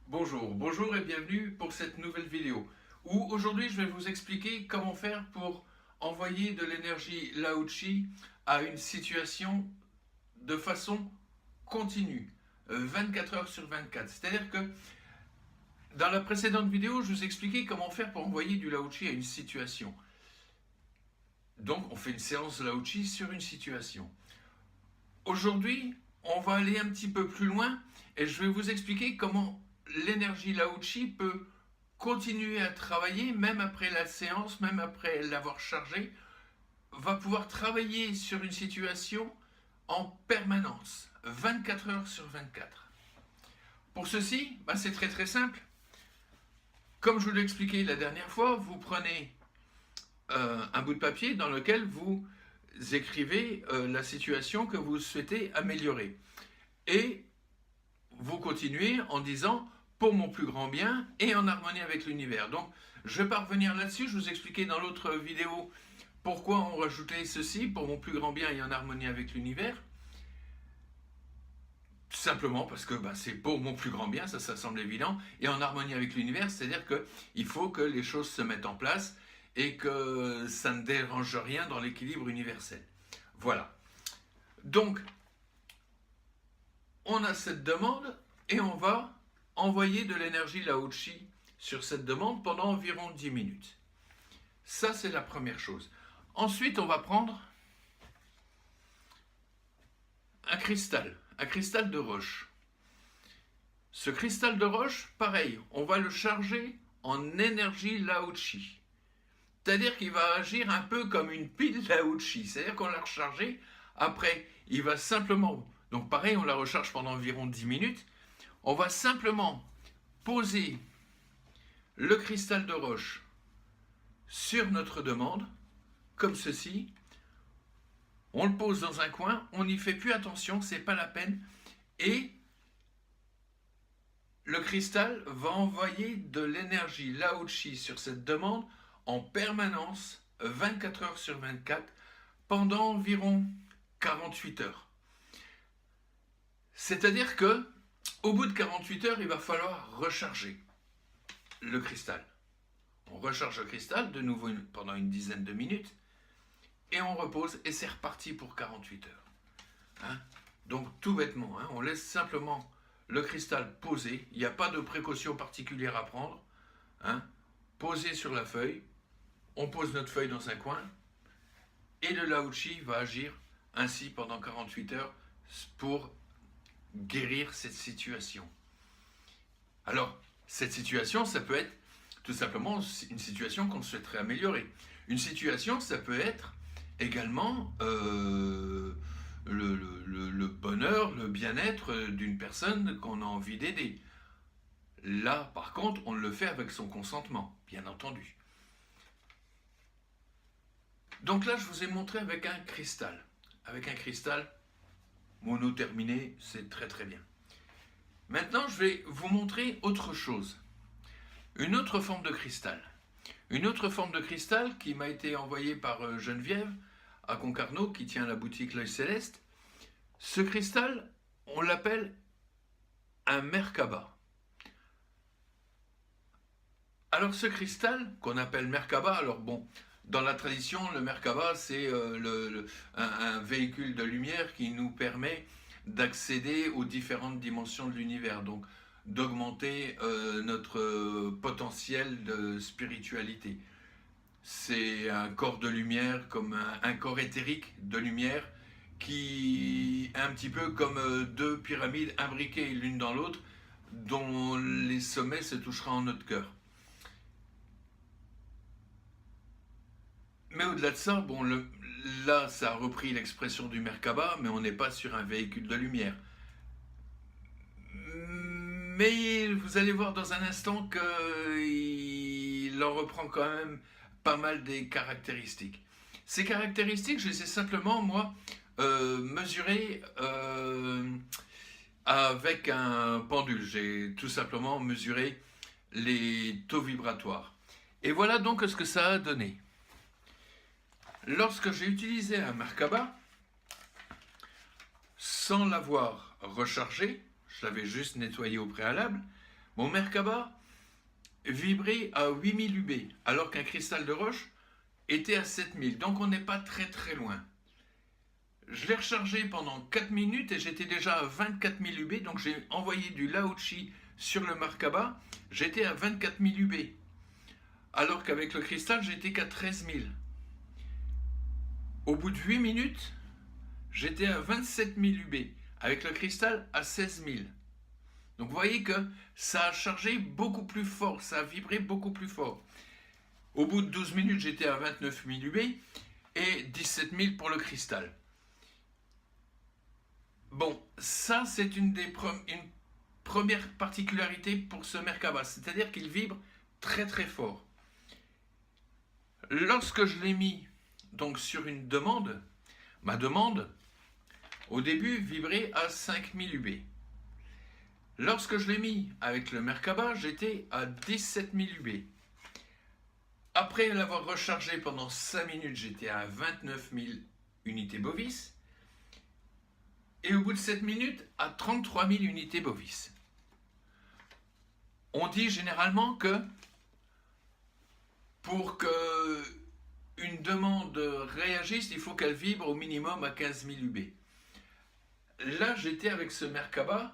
Bonjour et bienvenue pour cette nouvelle vidéo où aujourd'hui je vais vous expliquer comment faire pour envoyer de l'énergie Lao-Chi à une situation de façon continue, 24 heures sur 24. C'est-à-dire que dans la précédente vidéo, je vous expliquais comment faire pour envoyer du Lao-Chi à une situation. Donc on fait une séance Lao-Chi sur une situation. Aujourd'hui, on va aller un petit peu plus loin et je vais vous expliquer comment l'énergie Lao-Chi peut continuer à travailler même après la séance, même après l'avoir chargée, va pouvoir travailler sur une situation en permanence, 24 heures sur 24. Pour ceci, c'est très très simple. Comme je vous l'ai expliqué la dernière fois, vous prenez un bout de papier dans lequel vous écrivez la situation que vous souhaitez améliorer. Et vous continuez en disant pour mon plus grand bien et en harmonie avec l'univers. Donc, je ne vais pas revenir là-dessus, je vous expliquais dans l'autre vidéo pourquoi on rajoutait ceci, pour mon plus grand bien et en harmonie avec l'univers. Simplement parce que c'est pour mon plus grand bien, ça semble évident, et en harmonie avec l'univers, c'est-à-dire qu'il faut que les choses se mettent en place et que ça ne dérange rien dans l'équilibre universel. Voilà. Donc, on a cette demande et on va envoyer de l'énergie Lao-Chi sur cette demande pendant environ 10 minutes. Ça, c'est la première chose. Ensuite, on va prendre un cristal de roche. Ce cristal de roche, pareil, on va le charger en énergie Lao-Chi. C'est-à-dire qu'il va agir un peu comme une pile Lao-Chi. C'est-à-dire qu'on l'a rechargé, après, il va simplement... Donc pareil, on la recharge pendant environ 10 minutes. On va simplement poser le cristal de roche sur notre demande, comme ceci. On le pose dans un coin, on n'y fait plus attention, c'est pas la peine. Et le cristal va envoyer de l'énergie Lao-Chi sur cette demande en permanence, 24 heures sur 24, pendant environ 48 heures. C'est-à-dire que, au bout de 48 heures, il va falloir recharger le cristal. On recharge le cristal de nouveau pendant une dizaine de minutes et on repose et c'est reparti pour 48 heures. Donc tout bêtement, on laisse simplement le cristal posé, il n'y a pas de précaution particulière à prendre. Posé sur la feuille, on pose notre feuille dans un coin et le Lao-Chi va agir ainsi pendant 48 heures pour guérir cette situation. Alors, cette situation, ça peut être tout simplement une situation qu'on souhaiterait améliorer. Une situation, ça peut être également le bonheur, le bien-être d'une personne qu'on a envie d'aider. Là, par contre, on le fait avec son consentement, bien entendu. Donc là, je vous ai montré avec un cristal. Avec un cristal monoterminé, c'est très très bien. Maintenant, je vais vous montrer autre chose. Une autre forme de cristal. Une autre forme de cristal qui m'a été envoyée par Geneviève à Concarneau, qui tient la boutique L'Œil Céleste. Ce cristal, on l'appelle un Merkaba. Alors ce cristal, qu'on appelle Merkaba, alors bon, dans la tradition, le Merkaba, c'est un véhicule de lumière qui nous permet d'accéder aux différentes dimensions de l'univers, donc d'augmenter notre potentiel de spiritualité. C'est un corps de lumière, comme un corps éthérique de lumière, qui est un petit peu comme deux pyramides imbriquées l'une dans l'autre, dont les sommets se toucheront en notre cœur. Mais au-delà de ça, là, ça a repris l'expression du Merkaba, mais on n'est pas sur un véhicule de lumière. Mais vous allez voir dans un instant qu'il en reprend quand même pas mal des caractéristiques. Ces caractéristiques, je les ai simplement, moi, mesurées avec un pendule. J'ai tout simplement mesuré les taux vibratoires. Et voilà donc ce que ça a donné. Lorsque j'ai utilisé un Merkaba, sans l'avoir rechargé, je l'avais juste nettoyé au préalable, Mon Merkaba vibrait à 8000 UB, alors qu'un cristal de roche était à 7000. Donc on n'est pas très très loin. Je l'ai rechargé pendant 4 minutes et j'étais déjà à 24 000 UB. Donc j'ai envoyé du Lao-Chi sur le Merkaba. J'étais à 24 000 UB. Alors qu'avec le cristal, j'étais qu'à 13 000. Au bout de 8 minutes, j'étais à 27 000 UB. Avec le cristal, à 16 000. Donc vous voyez que ça a chargé beaucoup plus fort, ça a vibré beaucoup plus fort. Au bout de 12 minutes, j'étais à 29 000 UB et 17 000 pour le cristal. Bon, ça c'est une première particularité pour ce Merkaba, c'est-à-dire qu'il vibre très très fort. Lorsque je l'ai mis donc sur une demande, ma demande au début vibrait à 5000 UB. Lorsque je l'ai mis avec le Merkaba, j'étais à 17 000 UB. Après l'avoir rechargé pendant 5 minutes, j'étais à 29 000 unités bovis. Et au bout de 7 minutes, à 33 000 unités bovis. On dit généralement que pour que une demande réagisse, il faut qu'elle vibre au minimum à 15 000 UB. Là, j'étais avec ce Merkaba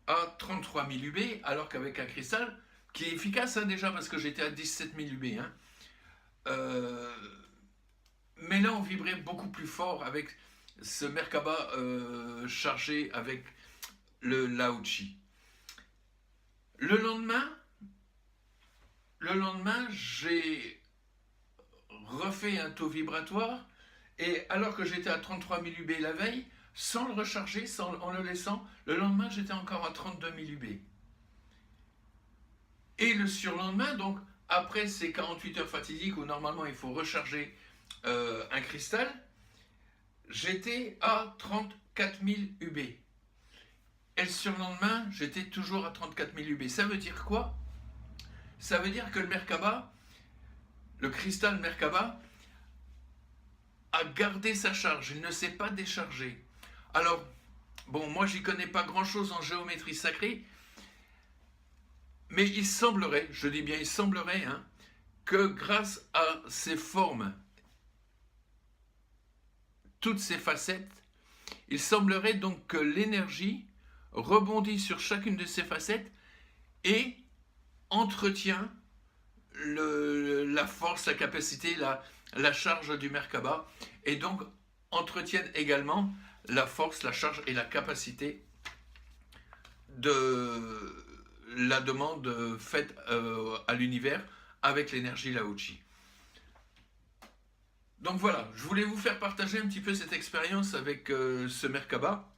à 33 000 UB, alors qu'avec un cristal, qui est efficace hein, déjà, parce que j'étais à 17 000 UB. Hein. Mais là, on vibrait beaucoup plus fort avec ce Merkaba chargé avec le Lao-Chi. Le lendemain, j'ai refait un taux vibratoire, et alors que j'étais à 33 000 UB la veille, sans le recharger, en le laissant, le lendemain j'étais encore à 32 000 UB. Et le surlendemain, donc après ces 48 heures fatidiques où normalement il faut recharger un cristal, j'étais à 34 000 UB. Et le surlendemain, j'étais toujours à 34 000 UB. Ça veut dire quoi? Ça veut dire que le Merkaba, le cristal Merkaba, a gardé sa charge, il ne s'est pas déchargé. Alors, bon, moi j'y connais pas grand-chose en géométrie sacrée, mais il semblerait, je dis bien il semblerait, hein, que grâce à ces formes, toutes ces facettes, il semblerait donc que l'énergie rebondit sur chacune de ces facettes et entretient la force, la capacité, la charge du Merkaba, et donc entretiennent également la force, la charge et la capacité de la demande faite à l'univers avec l'énergie Lao-Chi. Donc voilà, je voulais vous faire partager un petit peu cette expérience avec ce Merkaba.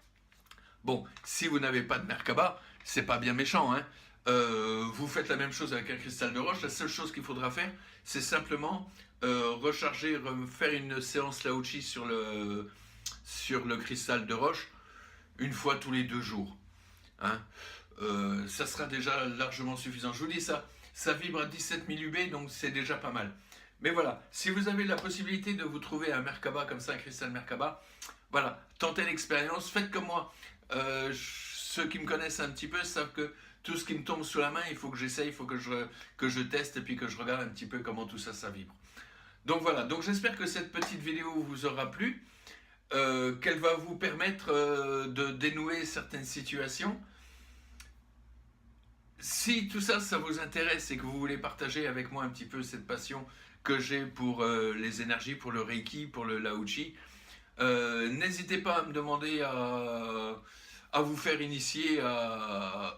Bon, si vous n'avez pas de Merkaba, c'est pas bien méchant, hein. Vous faites la même chose avec un cristal de roche. La seule chose qu'il faudra faire, c'est simplement recharger, faire une séance Lao-Chi sur le cristal de roche une fois tous les 2 jours. Hein. Ça sera déjà largement suffisant. Je vous dis ça vibre à 17 000 UB, donc c'est déjà pas mal. Mais voilà, si vous avez la possibilité de vous trouver un Merkaba comme ça, un cristal Merkaba, voilà, tentez l'expérience, faites comme moi. Ceux qui me connaissent un petit peu savent que tout ce qui me tombe sous la main, il faut que j'essaye, il faut que je teste et puis que je regarde un petit peu comment tout ça vibre. Donc voilà, donc j'espère que cette petite vidéo vous aura plu, qu'elle va vous permettre de dénouer certaines situations. Si tout ça, ça vous intéresse et que vous voulez partager avec moi un petit peu cette passion que j'ai pour les énergies, pour le Reiki, pour le Lao-Chi, n'hésitez pas à me demander à vous faire initier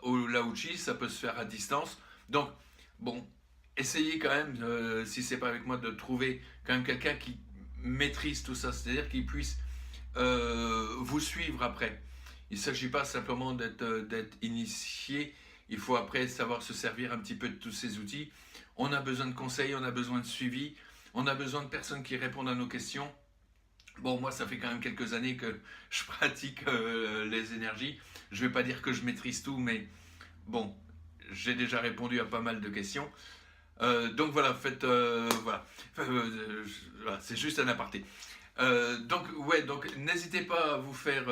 au Lao-Chi, ça peut se faire à distance. Donc, bon, essayez quand même, si c'est pas avec moi, de trouver quand même quelqu'un qui maîtrise tout ça, c'est-à-dire qu'il puisse vous suivre après. Il ne s'agit pas simplement d'être initié, il faut après savoir se servir un petit peu de tous ces outils. On a besoin de conseils, on a besoin de suivi, on a besoin de personnes qui répondent à nos questions. Bon, moi, ça fait quand même quelques années que je pratique les énergies. Je ne vais pas dire que je maîtrise tout, mais bon, j'ai déjà répondu à pas mal de questions. Donc voilà, voilà, c'est juste un aparté. Donc n'hésitez pas à vous faire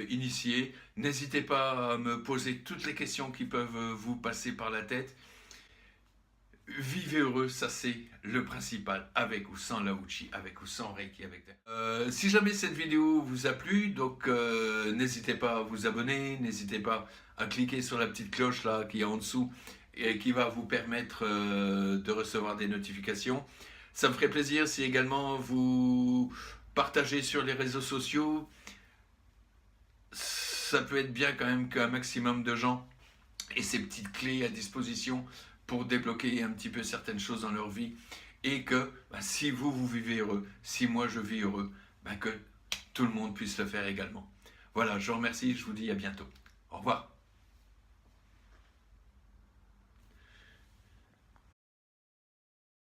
initier, n'hésitez pas à me poser toutes les questions qui peuvent vous passer par la tête. Vivez heureux, ça c'est le principal, avec ou sans Lao-Chi, avec ou sans Reiki. Si jamais cette vidéo vous a plu, donc n'hésitez pas à vous abonner, n'hésitez pas à cliquer sur la petite cloche là qui est en dessous et qui va vous permettre de recevoir des notifications. Ça me ferait plaisir si également vous partagez sur les réseaux sociaux. Ça peut être bien quand même qu'un maximum de gens aient ces petites clés à disposition pour débloquer un petit peu certaines choses dans leur vie et que si vous vivez heureux, si moi je vis heureux, que tout le monde puisse le faire également. Voilà, je vous remercie, je vous dis à bientôt. Au revoir.